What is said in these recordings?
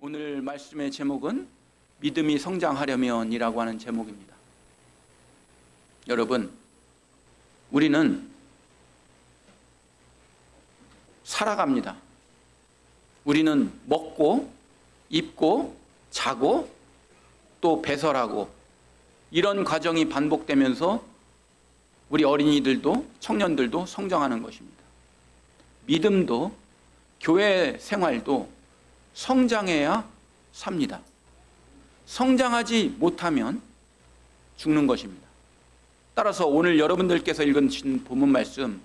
오늘 말씀의 제목은 믿음이 성장하려면이라고 하는 제목입니다. 여러분, 우리는 살아갑니다. 우리는 먹고 입고 자고 또 배설하고 이런 과정이 반복되면서 우리 어린이들도 청년들도 성장하는 것입니다. 믿음도 교회 생활도 성장해야 삽니다. 성장하지 못하면 죽는 것입니다. 따라서 오늘 여러분들께서 읽으신 본문 말씀,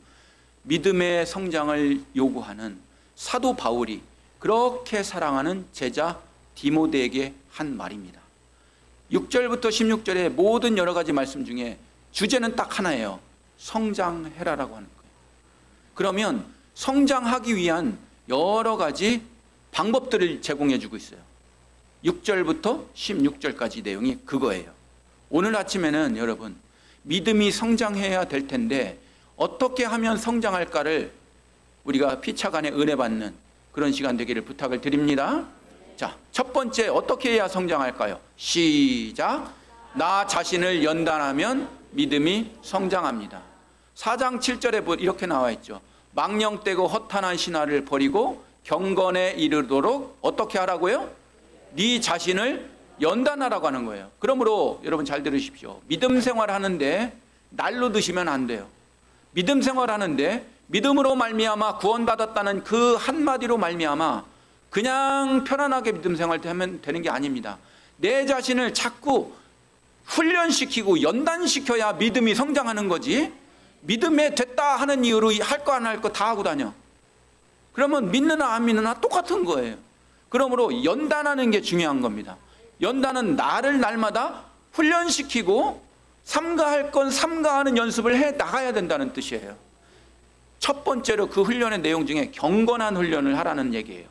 믿음의 성장을 요구하는 사도 바울이 그렇게 사랑하는 제자 디모데에게 한 말입니다. 6절부터 16절의 모든 여러 가지 말씀 중에 주제는 딱 하나예요. 성장해라라고 하는 거예요. 그러면 성장하기 위한 여러 가지 방법들을 제공해 주고 있어요. 6절부터 16절까지 내용이 그거예요. 오늘 아침에는 여러분, 믿음이 성장해야 될 텐데 어떻게 하면 성장할까를 우리가 피차간에 은혜 받는 그런 시간 되기를 부탁을 드립니다. 자, 첫 번째, 어떻게 해야 성장할까요? 시작. 나 자신을 연단하면 믿음이 성장합니다. 4장 7절에 이렇게 나와 있죠. 망령되고 허탄한 신화를 버리고 경건에 이르도록 어떻게 하라고요? 네 자신을 연단하라고 하는 거예요. 그러므로 여러분 잘 들으십시오. 믿음 생활하는데 날로 드시면 안 돼요. 믿음 생활하는데 믿음으로 말미암아 구원받았다는 그 한마디로 말미암아 그냥 편안하게 믿음 생활하면 되는 게 아닙니다. 내 자신을 자꾸 훈련시키고 연단시켜야 믿음이 성장하는 거지, 믿음에 됐다 하는 이유로 할 거 안 할 거 다 하고 다녀. 그러면 믿느나 안 믿느나 똑같은 거예요. 그러므로 연단하는 게 중요한 겁니다. 연단은 나를 날마다 훈련시키고 삼가할 건 삼가하는 연습을 해 나가야 된다는 뜻이에요. 첫 번째로 그 훈련의 내용 중에 경건한 훈련을 하라는 얘기예요.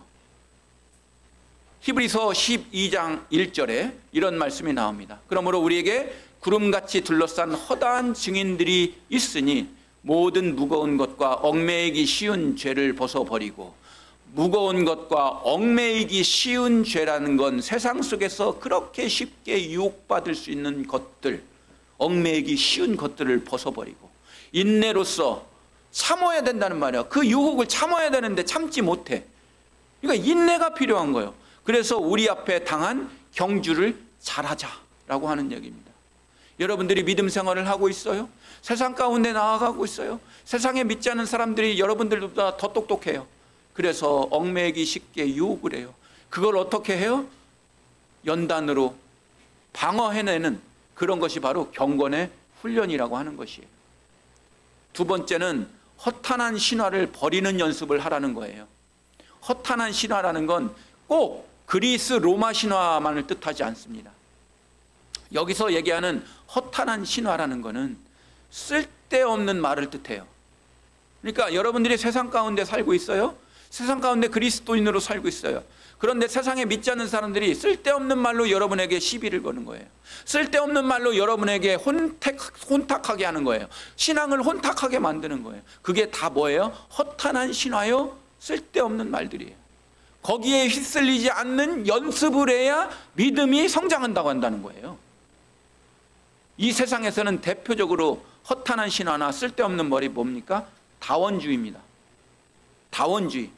히브리서 12장 1절에 이런 말씀이 나옵니다. 그러므로 우리에게 구름같이 둘러싼 허다한 증인들이 있으니 모든 무거운 것과 얽매이기 쉬운 죄를 벗어버리고, 무거운 것과 얽매이기 쉬운 죄라는 건 세상 속에서 그렇게 쉽게 유혹받을 수 있는 것들, 얽매이기 쉬운 것들을 벗어버리고 인내로서 참아야 된다는 말이야. 그 유혹을 참아야 되는데 참지 못해. 그러니까 인내가 필요한 거예요. 그래서 우리 앞에 당한 경주를 잘하자라고 하는 얘기입니다. 여러분들이 믿음 생활을 하고 있어요? 세상 가운데 나아가고 있어요? 세상에 믿지 않는 사람들이 여러분들보다 더 똑똑해요. 그래서 얽매이기 쉽게 유혹을 해요. 그걸 어떻게 해요? 연단으로 방어해내는 그런 것이 바로 경건의 훈련이라고 하는 것이에요. 두 번째는 허탄한 신화를 버리는 연습을 하라는 거예요. 허탄한 신화라는 건 꼭 그리스 로마 신화만을 뜻하지 않습니다. 여기서 얘기하는 허탄한 신화라는 것은 쓸데없는 말을 뜻해요. 그러니까 여러분들이 세상 가운데 살고 있어요. 세상 가운데 그리스도인으로 살고 있어요. 그런데 세상에 믿지 않는 사람들이 쓸데없는 말로 여러분에게 시비를 거는 거예요. 쓸데없는 말로 여러분에게 혼탁하게 하는 거예요. 신앙을 혼탁하게 만드는 거예요. 그게 다 뭐예요? 허탄한 신화요, 쓸데없는 말들이에요. 거기에 휩쓸리지 않는 연습을 해야 믿음이 성장한다고 한다는 거예요. 이 세상에서는 대표적으로 허탄한 신화나 쓸데없는 말이 뭡니까? 다원주의입니다. 다원주의.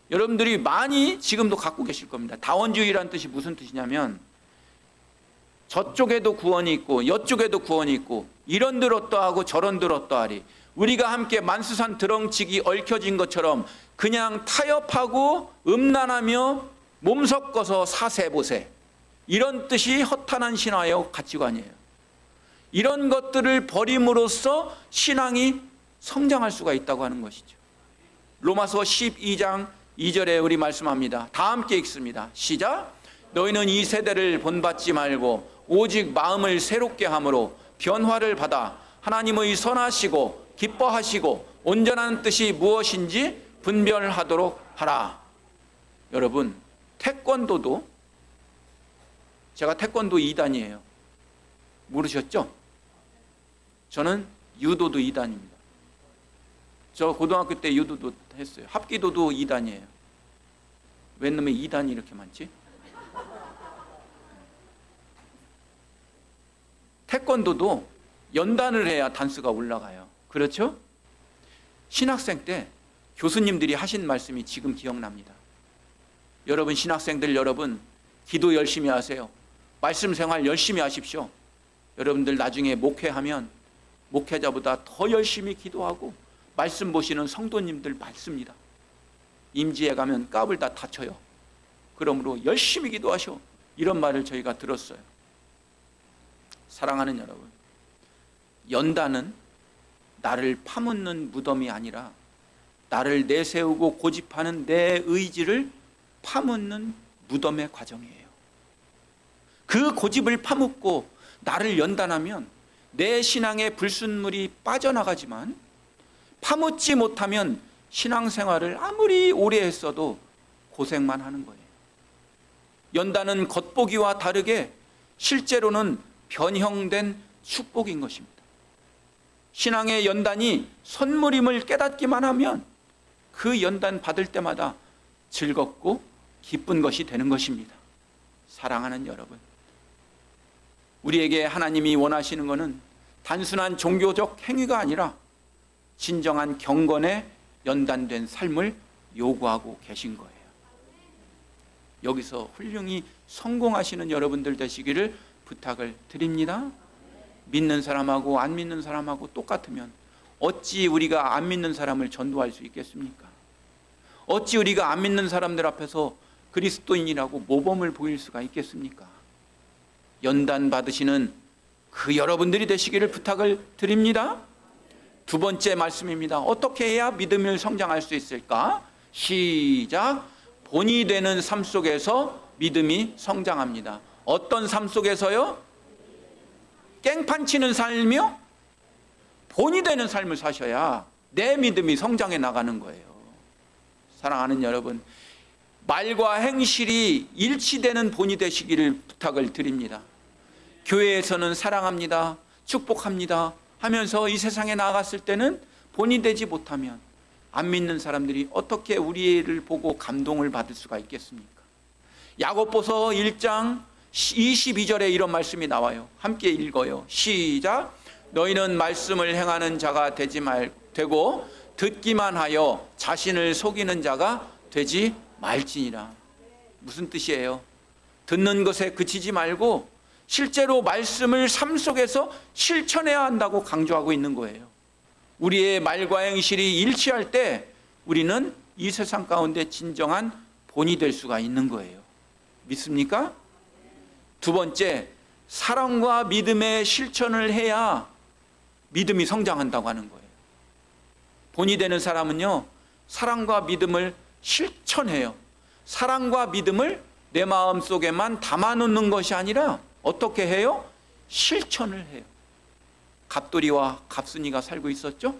여러분들이 많이 지금도 갖고 계실 겁니다. 다원주의라는 뜻이 무슨 뜻이냐면 저쪽에도 구원이 있고 이쪽에도 구원이 있고 이런들 어떠하고 저런들 어떠하리, 우리가 함께 만수산 드렁치기 얽혀진 것처럼 그냥 타협하고 음란하며 몸 섞어서 사세보세, 이런 뜻이 허탄한 신화의 가치관이에요. 이런 것들을 버림으로써 신앙이 성장할 수가 있다고 하는 것이죠. 로마서 12장 2절에 우리 말씀합니다. 다 함께 읽습니다. 시작. 너희는 이 세대를 본받지 말고 오직 마음을 새롭게 함으로 변화를 받아 하나님의 선하시고 기뻐하시고 온전한 뜻이 무엇인지 분별하도록 하라. 여러분, 태권도도, 제가 태권도 2단이에요. 모르셨죠? 저는 유도도 2단입니다. 저 고등학교 때 유도도 했어요. 합기도도 2단이에요. 웬 놈의 2단이 이렇게 많지? 태권도도 연단을 해야 단수가 올라가요. 그렇죠? 신학생 때 교수님들이 하신 말씀이 지금 기억납니다. 여러분, 신학생들 여러분, 기도 열심히 하세요. 말씀 생활 열심히 하십시오. 여러분들 나중에 목회하면 목회자보다 더 열심히 기도하고 말씀 보시는 성도님들 많습니다. 임지에 가면 깝을 다 다쳐요. 그러므로 열심히 기도하셔. 이런 말을 저희가 들었어요. 사랑하는 여러분, 연단은 나를 파묻는 무덤이 아니라 나를 내세우고 고집하는 내 의지를 파묻는 무덤의 과정이에요. 그 고집을 파묻고 나를 연단하면 내 신앙의 불순물이 빠져나가지만 파묻지 못하면 신앙생활을 아무리 오래 했어도 고생만 하는 거예요. 연단은 겉보기와 다르게 실제로는 변형된 축복인 것입니다. 신앙의 연단이 선물임을 깨닫기만 하면 그 연단 받을 때마다 즐겁고 기쁜 것이 되는 것입니다. 사랑하는 여러분, 우리에게 하나님이 원하시는 것은 단순한 종교적 행위가 아니라 진정한 경건에 연단된 삶을 요구하고 계신 거예요. 여기서 훌륭히 성공하시는 여러분들 되시기를 부탁을 드립니다. 믿는 사람하고 안 믿는 사람하고 똑같으면 어찌 우리가 안 믿는 사람을 전도할 수 있겠습니까? 어찌 우리가 안 믿는 사람들 앞에서 그리스도인이라고 모범을 보일 수가 있겠습니까? 연단 받으시는 그 여러분들이 되시기를 부탁을 드립니다. 두 번째 말씀입니다. 어떻게 해야 믿음을 성장할 수 있을까? 시작. 본이 되는 삶 속에서 믿음이 성장합니다. 어떤 삶 속에서요? 깽판 치는 삶이요? 본이 되는 삶을 사셔야 내 믿음이 성장해 나가는 거예요. 사랑하는 여러분, 말과 행실이 일치되는 본이 되시기를 부탁을 드립니다. 교회에서는 사랑합니다, 축복합니다 하면서 이 세상에 나아갔을 때는 본이 되지 못하면 안 믿는 사람들이 어떻게 우리를 보고 감동을 받을 수가 있겠습니까? 야고보서 1장 22절에 이런 말씀이 나와요. 함께 읽어요. 시작. 너희는 말씀을 행하는 자가 되고 듣기만 하여 자신을 속이는 자가 되지 말지니라. 무슨 뜻이에요? 듣는 것에 그치지 말고 실제로 말씀을 삶 속에서 실천해야 한다고 강조하고 있는 거예요. 우리의 말과 행실이 일치할 때 우리는 이 세상 가운데 진정한 본이 될 수가 있는 거예요. 믿습니까? 두 번째, 사랑과 믿음의 실천을 해야 믿음이 성장한다고 하는 거예요. 본이 되는 사람은요, 사랑과 믿음을 실천해요. 사랑과 믿음을 내 마음속에만 담아놓는 것이 아니라 어떻게 해요? 실천을 해요. 갑돌이와 갑순이가 살고 있었죠?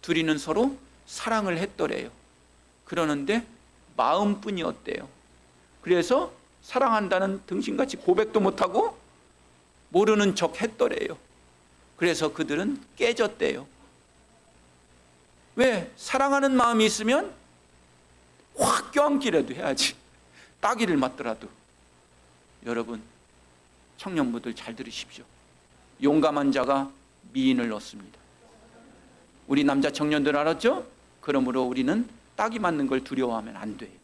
둘이는 서로 사랑을 했더래요. 그러는데 마음뿐이었대요. 그래서 사랑한다는 등신같이 고백도 못하고 모르는 척 했더래요. 그래서 그들은 깨졌대요. 왜? 사랑하는 마음이 있으면 확 껴안기라도 해야지. 따기를 맞더라도. 여러분, 청년부들 잘 들으십시오. 용감한 자가 미인을 얻습니다. 우리 남자 청년들 알았죠? 그러므로 우리는 따기 맞는 걸 두려워하면 안 돼요.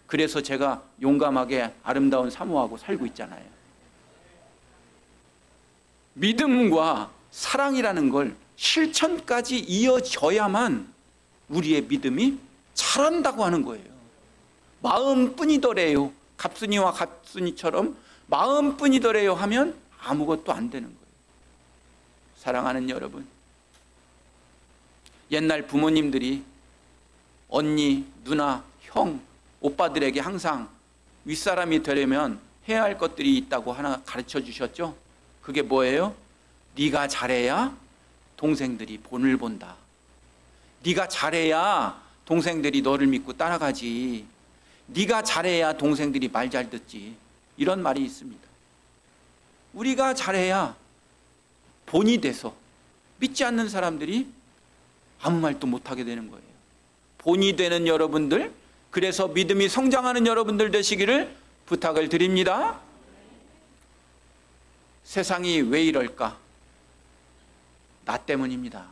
그래서 제가 용감하게 아름다운 사모하고 살고 있잖아요. 믿음과 사랑이라는 걸 실천까지 이어져야만 우리의 믿음이 자란다고 하는 거예요. 마음뿐이더래요. 갑순이와 갑순이처럼 마음뿐이더래요 하면 아무것도 안 되는 거예요. 사랑하는 여러분, 옛날 부모님들이 언니, 누나, 형, 오빠들에게 항상 윗사람이 되려면 해야 할 것들이 있다고 하나 가르쳐 주셨죠? 그게 뭐예요? 네가 잘해야 동생들이 본을 본다. 네가 잘해야 동생들이 너를 믿고 따라가지. 네가 잘해야 동생들이 말 잘 듣지. 이런 말이 있습니다. 우리가 잘해야 본이 돼서 믿지 않는 사람들이 아무 말도 못하게 되는 거예요. 본이 되는 여러분들, 그래서 믿음이 성장하는 여러분들 되시기를 부탁을 드립니다. 세상이 왜 이럴까? 나 때문입니다.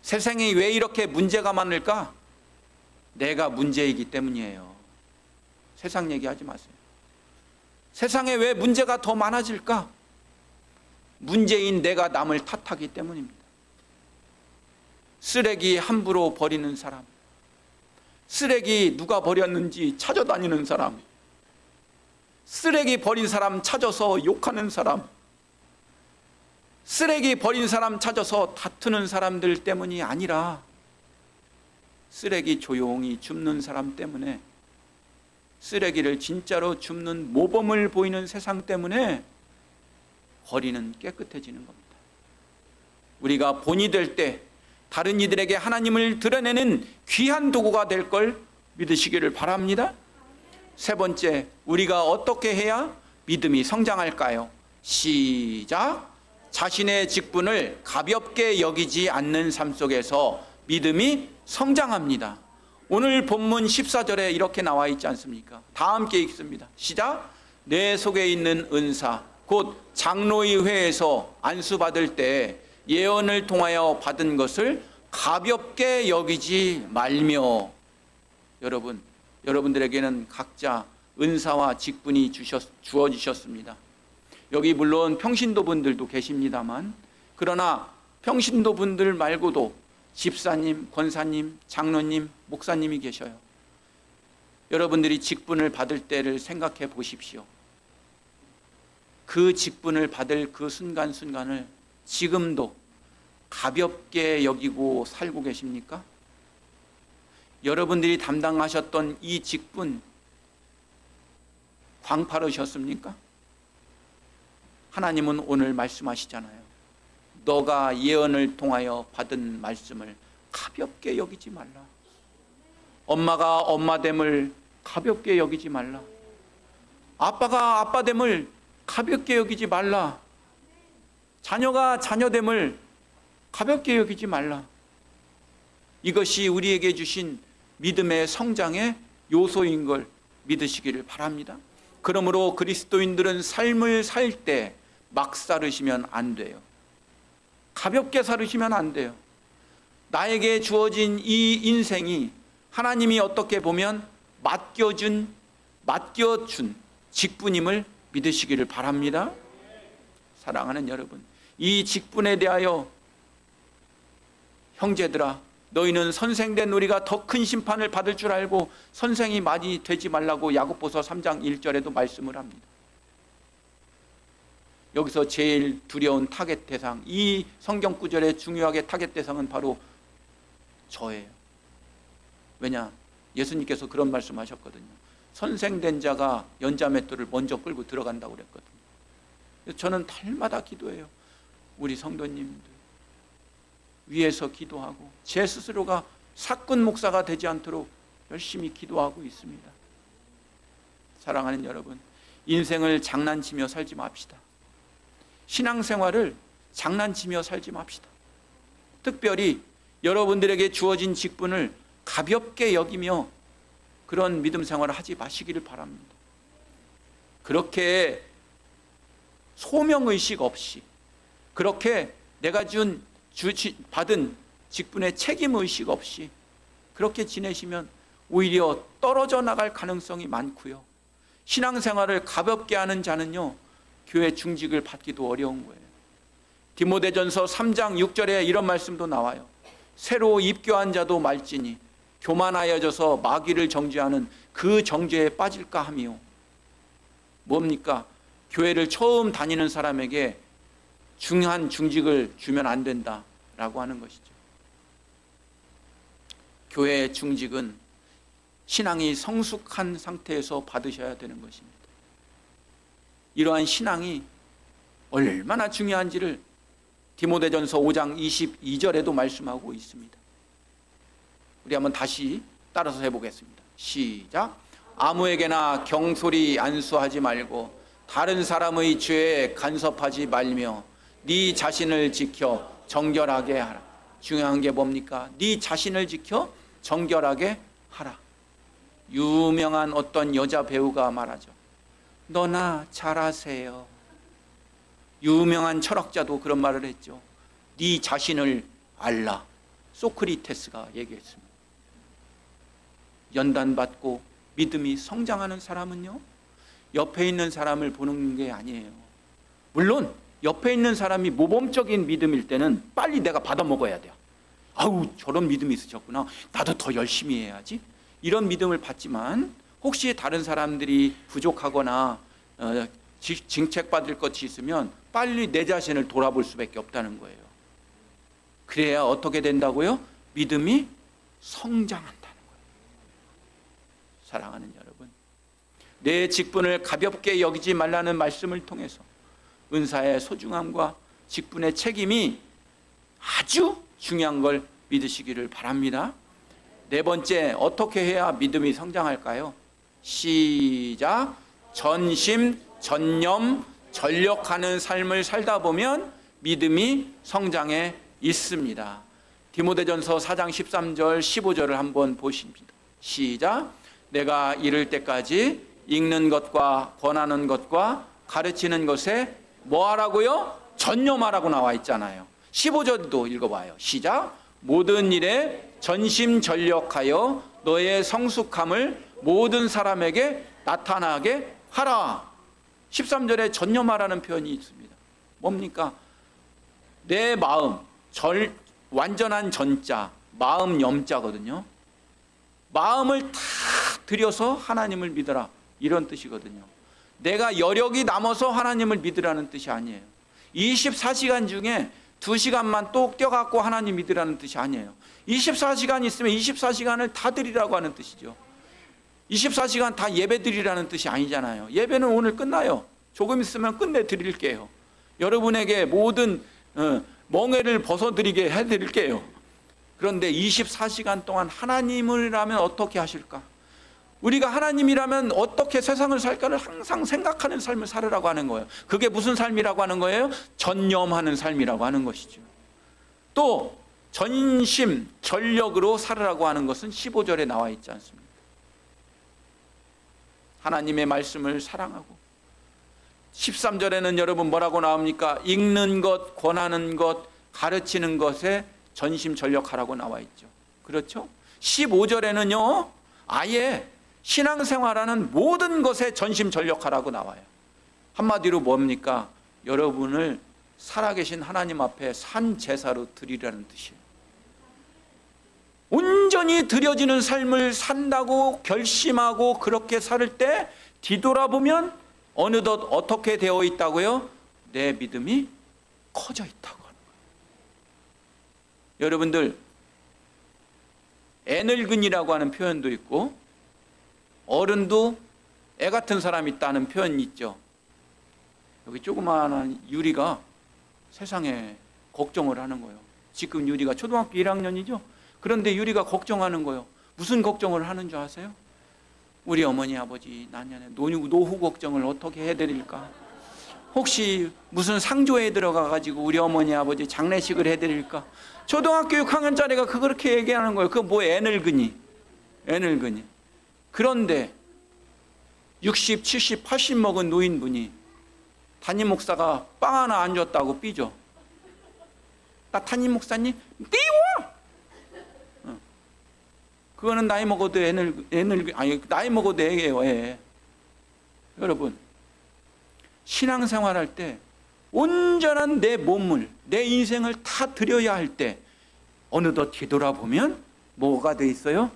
세상이 왜 이렇게 문제가 많을까? 내가 문제이기 때문이에요. 세상 얘기하지 마세요. 세상에 왜 문제가 더 많아질까? 문제인 내가 남을 탓하기 때문입니다. 쓰레기 함부로 버리는 사람, 쓰레기 누가 버렸는지 찾아다니는 사람, 쓰레기 버린 사람 찾아서 욕하는 사람, 쓰레기 버린 사람 찾아서 다투는 사람들 때문이 아니라 쓰레기 조용히 줍는 사람 때문에, 쓰레기를 진짜로 줍는 모범을 보이는 세상 때문에 거리는 깨끗해지는 겁니다. 우리가 본이 될 때 다른 이들에게 하나님을 드러내는 귀한 도구가 될 걸 믿으시기를 바랍니다. 세 번째, 우리가 어떻게 해야 믿음이 성장할까요? 시작! 자신의 직분을 가볍게 여기지 않는 삶 속에서 믿음이 성장합니다. 오늘 본문 14절에 이렇게 나와 있지 않습니까? 다 함께 읽습니다. 시작! 내 속에 있는 은사, 곧 장로의 회에서 안수받을 때 예언을 통하여 받은 것을 가볍게 여기지 말며. 여러분들에게는 각자 은사와 직분이 주어지셨습니다. 여기 물론 평신도분들도 계십니다만, 그러나 평신도분들 말고도 집사님, 권사님, 장로님, 목사님이 계셔요. 여러분들이 직분을 받을 때를 생각해 보십시오. 그 직분을 받을 그 순간순간을 지금도 가볍게 여기고 살고 계십니까? 여러분들이 담당하셨던 이 직분 광파르셨습니까? 하나님은 오늘 말씀하시잖아요. 너가 예언을 통하여 받은 말씀을 가볍게 여기지 말라. 엄마가 엄마됨을 가볍게 여기지 말라. 아빠가 아빠됨을 가볍게 여기지 말라. 자녀가 자녀됨을 가볍게 여기지 말라. 이것이 우리에게 주신 믿음의 성장의 요소인 걸 믿으시기를 바랍니다. 그러므로 그리스도인들은 삶을 살 때 막 살으시면 안 돼요. 가볍게 살으시면 안 돼요. 나에게 주어진 이 인생이 하나님이 어떻게 보면 맡겨준 직분임을 믿으시기를 바랍니다. 사랑하는 여러분, 이 직분에 대하여 형제들아, 너희는 선생된 우리가 더 큰 심판을 받을 줄 알고 선생이 많이 되지 말라고 야고보서 3장 1절에도 말씀을 합니다. 여기서 제일 두려운 타겟 대상, 이 성경 구절에 중요하게 타겟 대상은 바로 저예요. 왜냐? 예수님께서 그런 말씀하셨거든요. 선생된 자가 연자맷돌을 먼저 끌고 들어간다고 그랬거든요. 그래서 저는 달마다 기도해요. 우리 성도님들 위해서 기도하고 제 스스로가 사꾼 목사가 되지 않도록 열심히 기도하고 있습니다. 사랑하는 여러분, 인생을 장난치며 살지 맙시다. 신앙생활을 장난치며 살지 맙시다. 특별히 여러분들에게 주어진 직분을 가볍게 여기며 그런 믿음 생활을 하지 마시기를 바랍니다. 그렇게 소명의식 없이, 그렇게 내가 받은 직분의 책임의식 없이 그렇게 지내시면 오히려 떨어져 나갈 가능성이 많고요. 신앙생활을 가볍게 하는 자는요, 교회 중직을 받기도 어려운 거예요. 디모데전서 3장 6절에 이런 말씀도 나와요. 새로 입교한 자도 말지니 교만하여져서 마귀를 정죄하는 그 정죄에 빠질까 하며. 뭡니까? 교회를 처음 다니는 사람에게 중요한 중직을 주면 안 된다라고 하는 것이죠. 교회의 중직은 신앙이 성숙한 상태에서 받으셔야 되는 것입니다. 이러한 신앙이 얼마나 중요한지를 디모데전서 5장 22절에도 말씀하고 있습니다. 우리 한번 다시 따라서 해보겠습니다. 시작! 아무에게나 경솔히 안수하지 말고 다른 사람의 죄에 간섭하지 말며 네 자신을 지켜 정결하게 하라. 중요한 게 뭡니까? 네 자신을 지켜 정결하게 하라. 유명한 어떤 여자 배우가 말하죠. 너나 잘하세요. 유명한 철학자도 그런 말을 했죠. 네 자신을 알라. 소크리테스가 얘기했습니다. 연단받고 믿음이 성장하는 사람은요, 옆에 있는 사람을 보는 게 아니에요. 물론 옆에 있는 사람이 모범적인 믿음일 때는 빨리 내가 받아 먹어야 돼요. 아우, 저런 믿음이 있으셨구나, 나도 더 열심히 해야지, 이런 믿음을 받지만 혹시 다른 사람들이 부족하거나 징책받을 것이 있으면 빨리 내 자신을 돌아볼 수밖에 없다는 거예요. 그래야 어떻게 된다고요? 믿음이 성장한다는 거예요. 사랑하는 여러분, 내 직분을 가볍게 여기지 말라는 말씀을 통해서 은사의 소중함과 직분의 책임이 아주 중요한 걸 믿으시기를 바랍니다. 네 번째, 어떻게 해야 믿음이 성장할까요? 시작. 전심, 전념, 전력하는 삶을 살다 보면 믿음이 성장해 있습니다. 디모데전서 4장 13절 15절을 한번 보십니다. 시작. 내가 이를 때까지 읽는 것과 권하는 것과 가르치는 것에 뭐 하라고요? 전념하라고 나와 있잖아요. 15절도 읽어봐요. 시작. 모든 일에 전심전력하여 너의 성숙함을 모든 사람에게 나타나게 하라. 13절에 전념하라는 표현이 있습니다. 뭡니까? 내 마음, 완전한 전자, 마음 염자거든요. 마음을 다 들여서 하나님을 믿어라, 이런 뜻이거든요. 내가 여력이 남아서 하나님을 믿으라는 뜻이 아니에요. 24시간 중에 2시간만 똑 떼어갖고 하나님 믿으라는 뜻이 아니에요. 24시간 있으면 24시간을 다 드리라고 하는 뜻이죠. 24시간 다 예배 드리라는 뜻이 아니잖아요. 예배는 오늘 끝나요. 조금 있으면 끝내 드릴게요. 여러분에게 모든 멍에를 벗어드리게 해드릴게요. 그런데 24시간 동안 하나님이라면 어떻게 하실까? 우리가 하나님이라면 어떻게 세상을 살까를 항상 생각하는 삶을 살으라고 하는 거예요. 그게 무슨 삶이라고 하는 거예요? 전념하는 삶이라고 하는 것이죠. 또 전심, 전력으로 살으라고 하는 것은 15절에 나와 있지 않습니까? 하나님의 말씀을 사랑하고, 13절에는 여러분 뭐라고 나옵니까? 읽는 것, 권하는 것, 가르치는 것에 전심전력하라고 나와 있죠. 그렇죠? 15절에는요, 아예 신앙생활하는 모든 것에 전심전력하라고 나와요. 한마디로 뭡니까? 여러분을 살아계신 하나님 앞에 산 제사로 드리라는 뜻이에요. 온전히 드려지는 삶을 산다고 결심하고 그렇게 살 때 뒤돌아보면 어느덧 어떻게 되어 있다고요? 내 믿음이 커져 있다고 하는 거예요. 여러분들, 애늙은이라고 하는 표현도 있고 어른도 애 같은 사람이 있다는 표현이 있죠. 여기 조그마한 유리가 세상에 걱정을 하는 거예요. 지금 유리가 초등학교 1학년이죠. 그런데 유리가 걱정하는 거예요. 무슨 걱정을 하는 줄 아세요? 우리 어머니 아버지 나년에 노후 걱정을 어떻게 해드릴까? 혹시 무슨 상조에 들어가 가지고 우리 어머니 아버지 장례식을 해드릴까? 초등학교 6학년짜리가 그렇게 얘기하는 거예요. 그거 뭐 애늙은이. 그런데 60, 70, 80 먹은 노인분이 담임 목사가 빵 하나 안 줬다고 삐져. 나 담임 목사님 띄워! 그거는 나이 먹어도 나이 먹어도 애예요, 애. 여러분, 신앙생활 할 때 온전한 내 몸을, 내 인생을 다 드려야 할 때 어느덧 뒤돌아보면 뭐가 돼 있어요?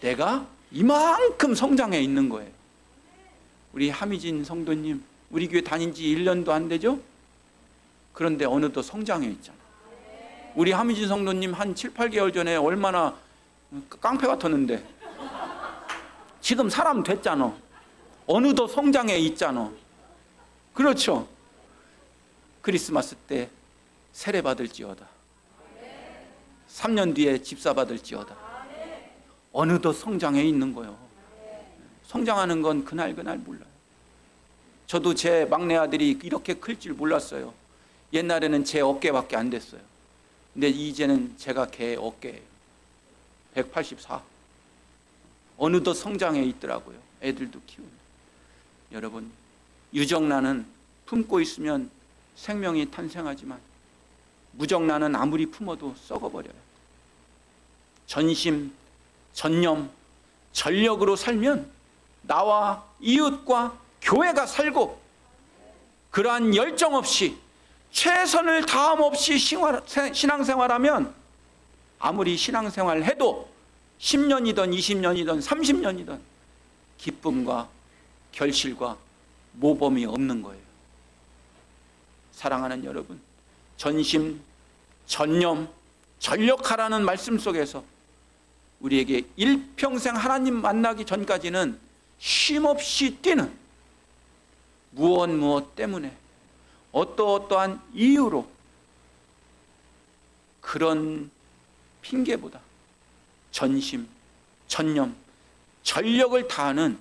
내가 이만큼 성장해 있는 거예요. 우리 하미진 성도님, 우리 교회 다닌 지 1년도 안 되죠? 그런데 어느덧 성장해 있잖아. 우리 하미진 성도님 한 7, 8개월 전에 얼마나 깡패 같았는데 지금 사람 됐잖아. 어느덧 성장해 있잖아. 그렇죠? 크리스마스 때 세례 받을지어다. 3년 뒤에 집사 받을지어다. 어느덧 성장해 있는 거예요. 성장하는 건 그날 몰라요. 저도 제 막내 아들이 이렇게 클 줄 몰랐어요. 옛날에는 제 어깨밖에 안 됐어요. 근데 이제는 제가 걔 어깨예요. 184. 어느덧 성장해 있더라고요. 애들도 키우는. 여러분, 유정란은 품고 있으면 생명이 탄생하지만 무정란은 아무리 품어도 썩어버려요. 전심, 전념, 전력으로 살면 나와 이웃과 교회가 살고, 그러한 열정 없이 최선을 다함 없이 신앙생활하면 아무리 신앙생활을 해도 10년이든 20년이든 30년이든 기쁨과 결실과 모범이 없는 거예요. 사랑하는 여러분, 전심, 전념, 전력하라는 말씀 속에서 우리에게 일평생 하나님 만나기 전까지는 쉼없이 뛰는, 무엇 때문에 어떠한 이유로 그런 핑계보다 전심, 전념, 전력을 다하는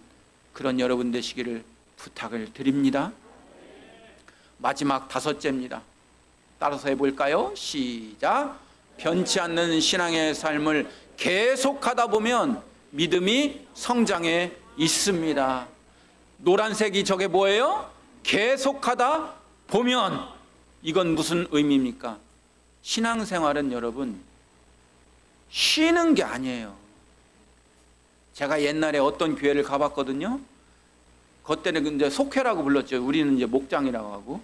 그런 여러분 되시기를 부탁을 드립니다. 마지막 5째입니다. 따라서 해볼까요? 시작. 변치 않는 신앙의 삶을 계속하다 보면 믿음이 성장해 있습니다. 노란색이 저게 뭐예요? 계속하다 보면. 이건 무슨 의미입니까? 신앙생활은 여러분 쉬는 게 아니에요. 제가 옛날에 어떤 교회를 가봤거든요. 그때는 이제 속회라고 불렀죠. 우리는 이제 목장이라고 하고.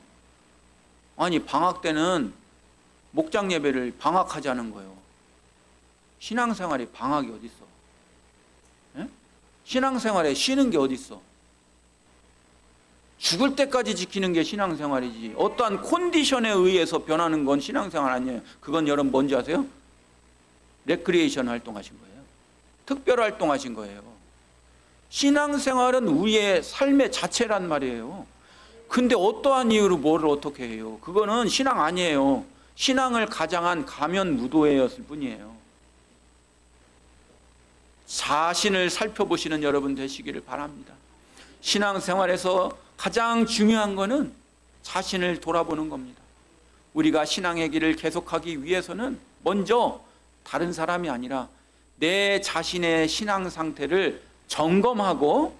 아니, 방학 때는 목장 예배를 방학하자는 거예요. 신앙생활에 방학이 어디 있어? 예? 신앙생활에 쉬는 게 어디 있어? 죽을 때까지 지키는 게 신앙생활이지, 어떠한 컨디션에 의해서 변하는 건 신앙생활 아니에요. 그건 여러분 뭔지 아세요? 레크리에이션 활동하신 거예요. 특별 활동하신 거예요. 신앙생활은 우리의 삶의 자체란 말이에요. 근데 어떠한 이유로 뭐를 어떻게 해요? 그거는 신앙 아니에요. 신앙을 가장한 가면무도회였을 뿐이에요. 자신을 살펴보시는 여러분 되시기를 바랍니다. 신앙생활에서 가장 중요한 것은 자신을 돌아보는 겁니다. 우리가 신앙의 길을 계속하기 위해서는 먼저 다른 사람이 아니라 내 자신의 신앙 상태를 점검하고,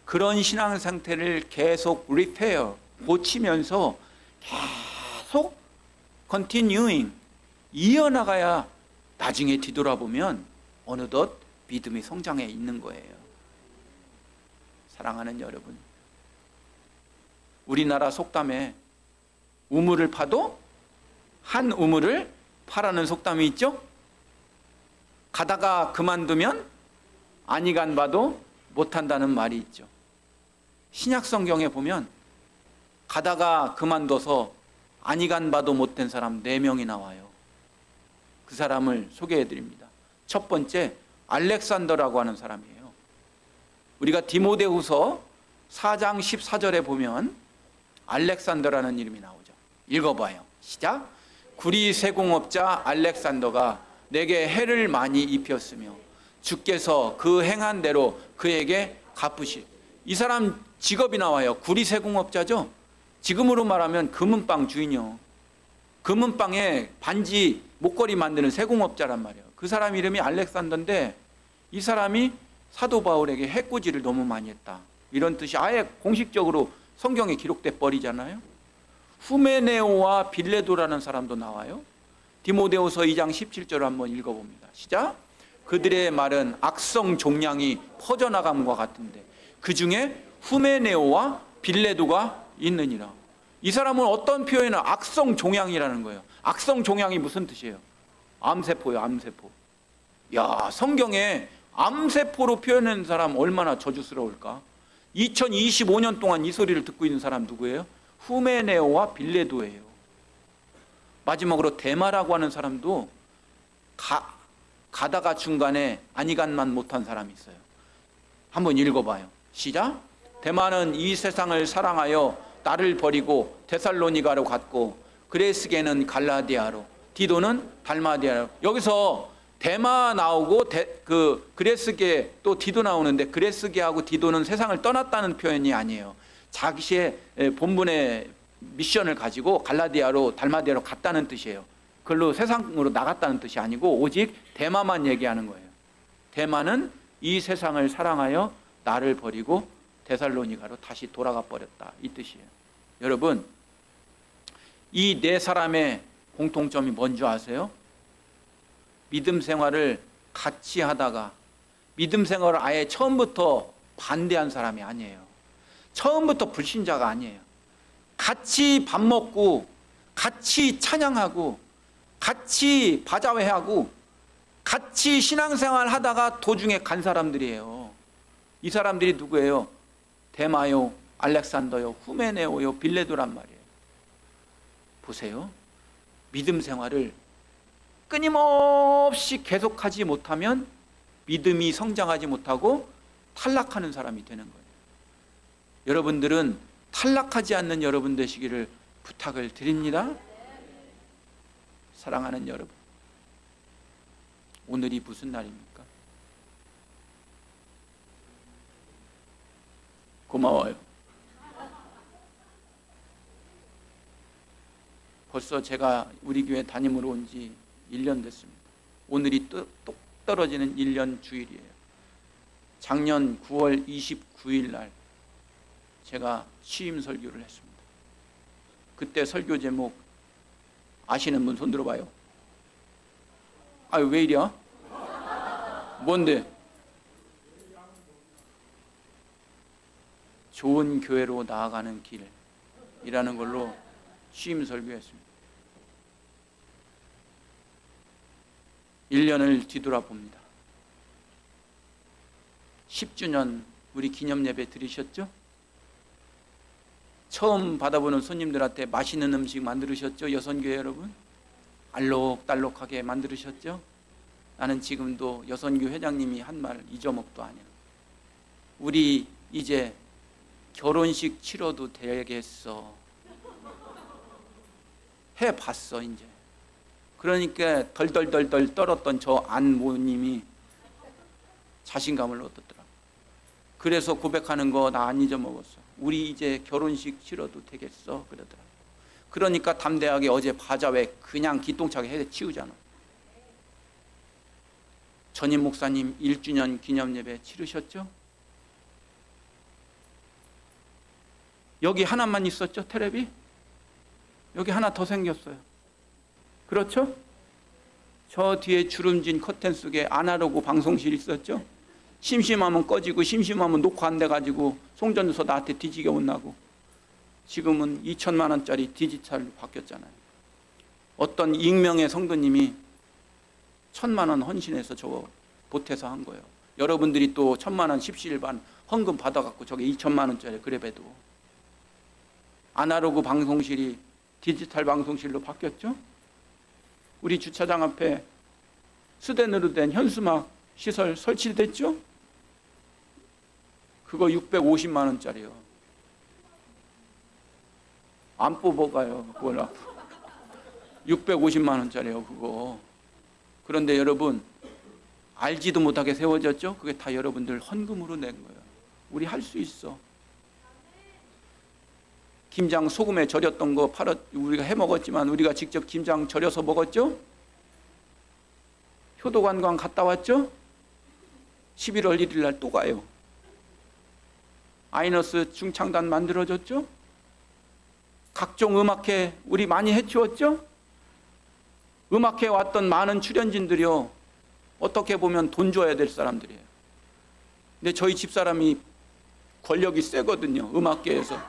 그런 신앙 상태를 계속 리페어, 고치면서 계속 continuing, 이어나가야 나중에 뒤돌아보면 어느덧 믿음이 성장해 있는 거예요. 사랑하는 여러분, 우리나라 속담에 우물을 파도 한 우물을 파라는 속담이 있죠? 가다가 그만두면 아니 간 바도 못한다는 말이 있죠. 신약 성경에 보면 가다가 그만둬서 아니 간 바도 못된 사람 4명이 나와요. 그 사람을 소개해 드립니다. 첫 번째, 알렉산더라고 하는 사람이에요. 우리가 디모데후서 4장 14절에 보면 알렉산더라는 이름이 나오죠. 읽어봐요. 시작. 구리 세공업자 알렉산더가 내게 해를 많이 입혔으며 주께서 그 행한 대로 그에게 갚으시. 이 사람 직업이 나와요. 구리 세공업자죠. 지금으로 말하면 금은방 주인이요. 금은방에 반지 목걸이 만드는 세공업자란 말이에요. 그 사람 이름이 알렉산더인데, 이 사람이 사도 바울에게 해코지를 너무 많이 했다, 이런 뜻이 아예 공식적으로 성경에 기록돼 버리잖아요. 후메네오와 빌레도라는 사람도 나와요. 디모데후서 2장 17절을 한번 읽어봅니다. 시작. 그들의 말은 악성 종양이 퍼져나감과 같은데 그 중에 후메네오와 빌레도가 있느니라. 이 사람은 어떤 표현을, 악성 종양이라는 거예요. 악성 종양이 무슨 뜻이에요? 암세포요, 암세포. 야, 성경에 암세포로 표현하는 사람 얼마나 저주스러울까? 2025년 동안 이 소리를 듣고 있는 사람 누구예요? 후메네오와 빌레도예요. 마지막으로 데마라고 하는 사람도 가다가 중간에 아니간만 못한 사람이 있어요. 한번 읽어봐요. 시작. 데마는 이 세상을 사랑하여 나를 버리고 데살로니가로 갔고 그레스게는 갈라디아로, 디도는 달마디아로. 여기서 데마 나오고 그레스게 또 디도 나오는데, 그레스게하고 디도는 세상을 떠났다는 표현이 아니에요. 자기의 본분의 미션을 가지고 갈라디아로, 달마디아로 갔다는 뜻이에요. 그걸로 세상으로 나갔다는 뜻이 아니고 오직 데마만 얘기하는 거예요. 데마는 이 세상을 사랑하여 나를 버리고 데살로니가로 다시 돌아가 버렸다, 이 뜻이에요. 여러분, 이 네 사람의 공통점이 뭔지 아세요? 믿음 생활을 같이 하다가 믿음 생활을 아예 처음부터 반대한 사람이 아니에요. 처음부터 불신자가 아니에요. 같이 밥 먹고 같이 찬양하고 같이 바자회하고 같이 신앙생활 하다가 도중에 간 사람들이에요. 이 사람들이 누구예요? 데마요, 알렉산더요, 후메네오요, 빌레도란 말이에요. 보세요. 믿음 생활을 끊임없이 계속하지 못하면 믿음이 성장하지 못하고 탈락하는 사람이 되는 거예요. 여러분들은 탈락하지 않는 여러분 되시기를 부탁을 드립니다. 사랑하는 여러분, 오늘이 무슨 날입니까? 고마워요. 벌써 제가 우리 교회 담임으로 온 지 1년 됐습니다. 오늘이 똑 떨어지는 1년 주일이에요. 작년 9월 29일 날 제가 취임 설교를 했습니다. 그때 설교 제목 아시는 분 손 들어봐요. 아유, 왜 이래? 뭔데? 좋은 교회로 나아가는 길이라는 걸로 취임 설교했습니다. 1년을 뒤돌아봅니다. 10주년 우리 기념 예배 들으셨죠? 처음 받아보는 손님들한테 맛있는 음식 만들으셨죠? 여선교회 여러분? 알록달록하게 만들으셨죠? 나는 지금도 여선교 회장님이 한 말 잊어먹도 아니야. 우리 이제 결혼식 치러도 되겠어. 해봤어 이제. 그러니까 덜덜덜덜 떨었던 저 안모님이 자신감을 얻었더라. 그래서 고백하는 거 나 안 잊어먹었어. 우리 이제 결혼식 치러도 되겠어 그러더라. 그러니까 담대하게 어제 바자회 그냥 기똥차게 해 치우잖아. 전임 목사님 1주년 기념예배 치르셨죠? 여기 하나만 있었죠? 텔레비? 여기 하나 더 생겼어요. 그렇죠? 저 뒤에 주름진 커튼 속에 아날로그 방송실 있었죠? 심심하면 꺼지고 심심하면 녹화 안 돼가지고 송전서 나한테 뒤지게 혼나고. 지금은 2천만 원짜리 디지털로 바뀌었잖아요. 어떤 익명의 성도님이 1,000만 원 헌신해서 저거 보태서 한 거예요. 여러분들이 또 1,000만 원 십시일반 헌금 받아갖고 저게 2천만 원짜리 그래봬도. 아날로그 방송실이 디지털 방송실로 바뀌었죠? 우리 주차장 앞에 스댄으로 된 현수막 시설 설치됐죠? 그거 650만 원짜리요. 안 뽑아가요. 그걸 650만 원짜리요 그거. 그런데 여러분 알지도 못하게 세워졌죠? 그게 다 여러분들 헌금으로 낸 거예요. 우리 할 수 있어. 김장 소금에 절였던 거 우리가 해 먹었지만 우리가 직접 김장 절여서 먹었죠? 효도관광 갔다 왔죠? 11월 1일 날 또 가요. 아이너스 중창단 만들어졌죠? 각종 음악회 우리 많이 해치웠죠? 음악회 왔던 많은 출연진들이요, 어떻게 보면 돈 줘야 될 사람들이에요. 근데 저희 집사람이 권력이 세거든요. 음악계에서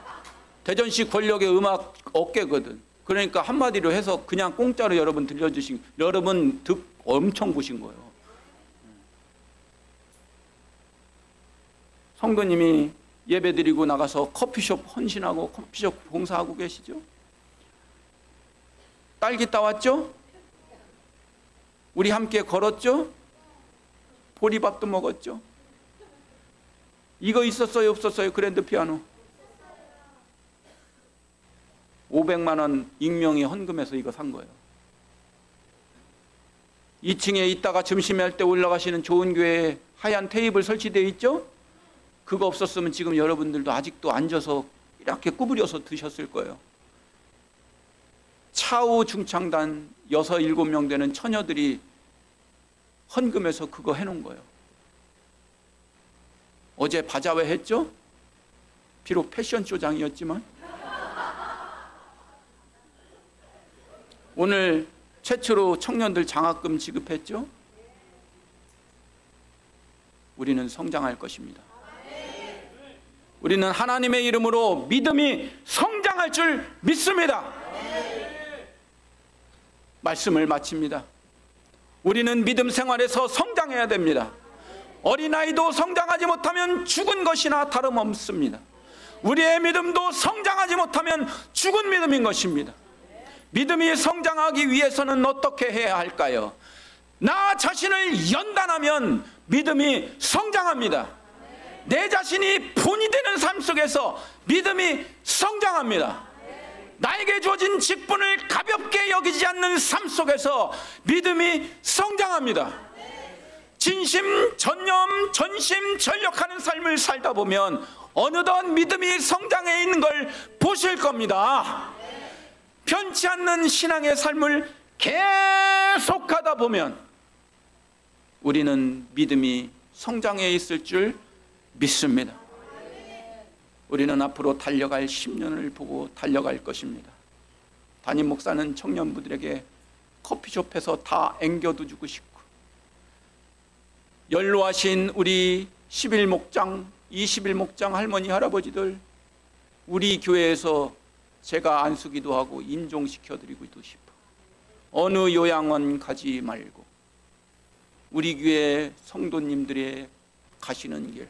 대전시 권력의 음악 업계거든. 그러니까 한마디로 해서 그냥 공짜로 여러분 들려주신, 여러분 득 엄청 보신 거예요. 성도님이 예배드리고 나가서 커피숍 헌신하고 커피숍 봉사하고 계시죠? 딸기 따왔죠? 우리 함께 걸었죠? 보리밥도 먹었죠? 이거 있었어요 없었어요? 그랜드 피아노 500만 원 익명의 헌금해서 이거 산 거예요. 2층에 있다가 점심에 할 때 올라가시는 좋은 교회에 하얀 테이블 설치되어 있죠? 그거 없었으면 지금 여러분들도 아직도 앉아서 이렇게 구부려서 드셨을 거예요. 차후 중창단 6, 7명 되는 처녀들이 헌금해서 그거 해놓은 거예요. 어제 바자회 했죠? 비록 패션쇼장이었지만 오늘 최초로 청년들 장학금 지급했죠? 우리는 성장할 것입니다. 우리는 하나님의 이름으로 믿음이 성장할 줄 믿습니다. 말씀을 마칩니다. 우리는 믿음 생활에서 성장해야 됩니다. 어린아이도 성장하지 못하면 죽은 것이나 다름없습니다. 우리의 믿음도 성장하지 못하면 죽은 믿음인 것입니다. 믿음이 성장하기 위해서는 어떻게 해야 할까요? 나 자신을 연단하면 믿음이 성장합니다. 내 자신이 본이 되는 삶 속에서 믿음이 성장합니다. 나에게 주어진 직분을 가볍게 여기지 않는 삶 속에서 믿음이 성장합니다. 진심, 전념, 전심, 전력하는 삶을 살다 보면 어느덧 믿음이 성장해 있는 걸 보실 겁니다. 편치 않는 신앙의 삶을 계속하다 보면 우리는 믿음이 성장해 있을 줄 믿습니다. 우리는 앞으로 달려갈 10년을 보고 달려갈 것입니다. 담임 목사는 청년부들에게 커피숍에서 다 앵겨도 주고 싶고, 연로하신 우리 11목장, 21목장 할머니 할아버지들, 우리 교회에서 제가 안수기도 하고 임종시켜드리고도 싶어. 어느 요양원 가지 말고 우리 교회 성도님들의 가시는 길,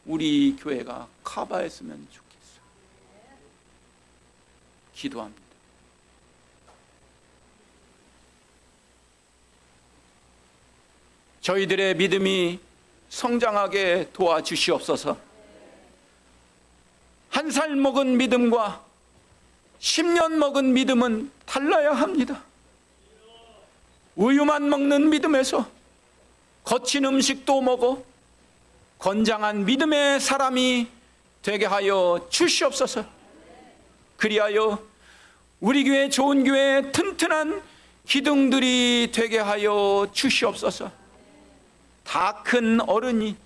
우리 교회가 커버했으면 좋겠어요. 기도합니다. 저희들의 믿음이 성장하게 도와주시옵소서. 한 살 먹은 믿음과 10년 먹은 믿음은 달라야 합니다. 우유만 먹는 믿음에서 거친 음식도 먹어 건장한 믿음의 사람이 되게 하여 주시옵소서. 그리하여 우리 교회, 좋은 교회, 튼튼한 기둥들이 되게 하여 주시옵소서. 다 큰 어른이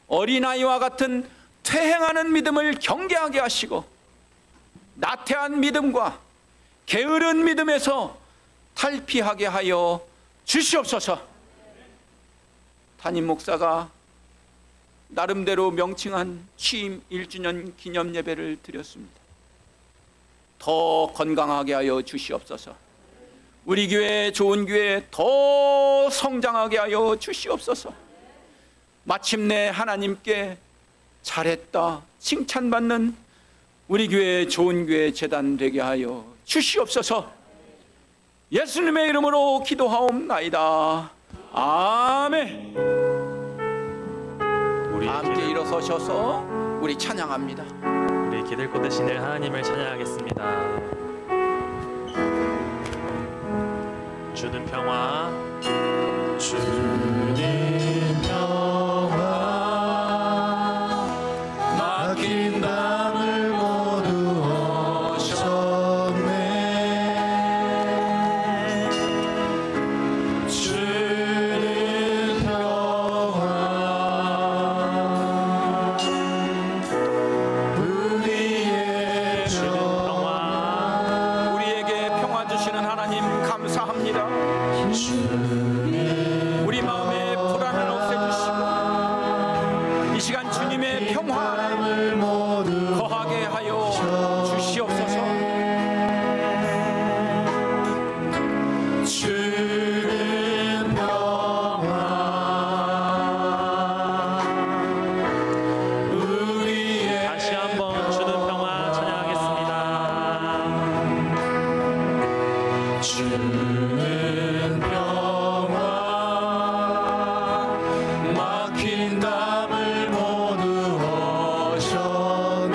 어린아이와 같은 퇴행하는 믿음을 경계하게 하시고, 나태한 믿음과 게으른 믿음에서 탈피하게 하여 주시옵소서. 담임 목사가 나름대로 명칭한 취임 1주년 기념 예배를 드렸습니다. 더 건강하게 하여 주시옵소서. 우리 교회, 좋은 교회 더 성장하게 하여 주시옵소서. 마침내 하나님께 잘했다 칭찬받는 우리 교회, 좋은 교회 재단 되게 하여 주시옵소서. 예수님의 이름으로 기도하옵나이다. 아멘. 함께 일어서셔서 우리 찬양합니다. 우리 기댈 곳 되시는 하나님을 찬양하겠습니다. 주는 평화, 주는 평화, 맡긴 담을 모두 오셨네. 주는 평화, 우리의 평화. 우리에게 평화 주시는 하나님 감사합니다. 우리 마음의 불안을 없애주시고 이 시간 주님의 평화를 거하게 하여 주시옵소서. 주는 평화, 우리의 다시 한번 주는 평화 찬양하겠습니다. 주는 평화, 막힌 담을 모두 오셨네.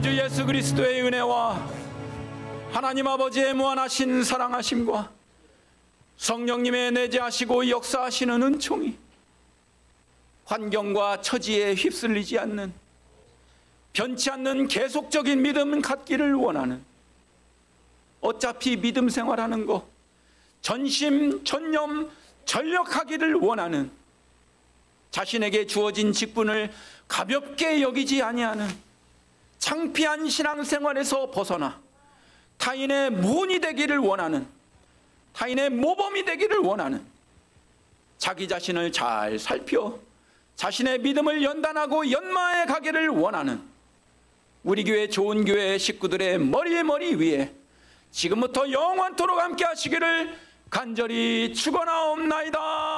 우리 주 예수 그리스도의 은혜와 하나님 아버지의 무한하신 사랑하심과 성령님의 내재하시고 역사하시는 은총이 환경과 처지에 휩쓸리지 않는 변치 않는 계속적인 믿음 갖기를 원하는, 어차피 믿음 생활하는 거 전심 전념 전력하기를 원하는, 자신에게 주어진 직분을 가볍게 여기지 아니하는 창피한 신앙생활에서 벗어나 타인의 무언이 되기를 원하는, 타인의 모범이 되기를 원하는, 자기 자신을 잘 살펴 자신의 믿음을 연단하고 연마해 가기를 원하는 우리 교회 좋은 교회 식구들의 머리 위에 지금부터 영원토록 함께 하시기를 간절히 축원하옵나이다.